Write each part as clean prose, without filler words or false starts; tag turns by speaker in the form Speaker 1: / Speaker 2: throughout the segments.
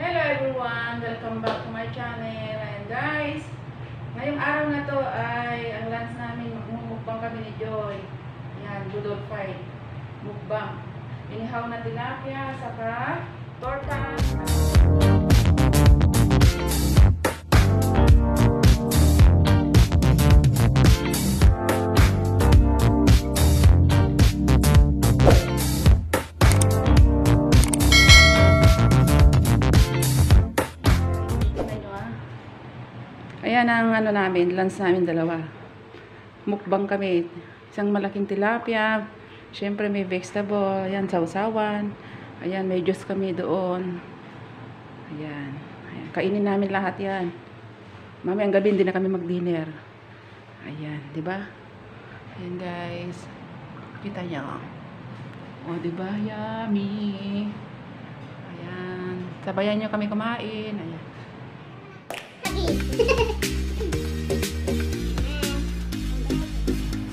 Speaker 1: Hello everyone! Welcome back to my channel. And guys, ngayong araw na to ay ang lunch namin, magmumukbang kami ni Joy. Yan, good old fight. Mukbang. Inihaw na tilapia, saka torta. Ayan ang ano namin, lunch namin dalawa. Mukbang kami. Isang malaking tilapia. Siyempre may vegetable. Ayan, sausawan. Ayan, may juice kami doon. Ayan. Ayan. Kainin namin lahat yan. Mamayang gabi hindi na kami mag-dinner. Ayan, di ba? Ayan guys. Kita niyo. Oh, di ba? Yummy. Ayan. Sabayan niyo kami kumain. Ayan.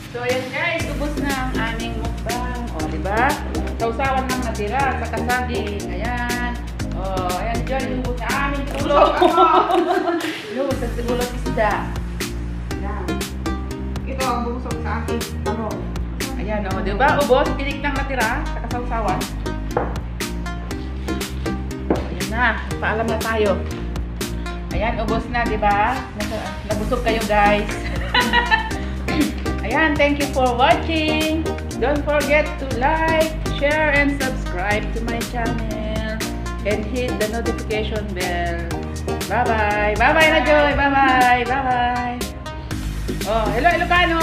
Speaker 1: So ayan guys, ubos na ang aming mukbang. O, diba? Sausawan lang natira sa kasaging. Ayan. O, ayan dyan, ubos na aming tulog. Ubos sa sigulong isda. Ayan.
Speaker 2: Ito ang bumusog sa akin.
Speaker 1: Ano? Ayan, o, diba? Ubos, pilik lang natira sa kasausawan. Ayan na, paalam na tayo. Ayan, ubos na, di ba? Nabusog kayo, guys. Ayan, thank you for watching. Don't forget to like, share, and subscribe to my channel. And hit the notification bell. Bye-bye. Bye-bye na, Joy. Bye-bye. Bye-bye. Oh, hello, Ilocano.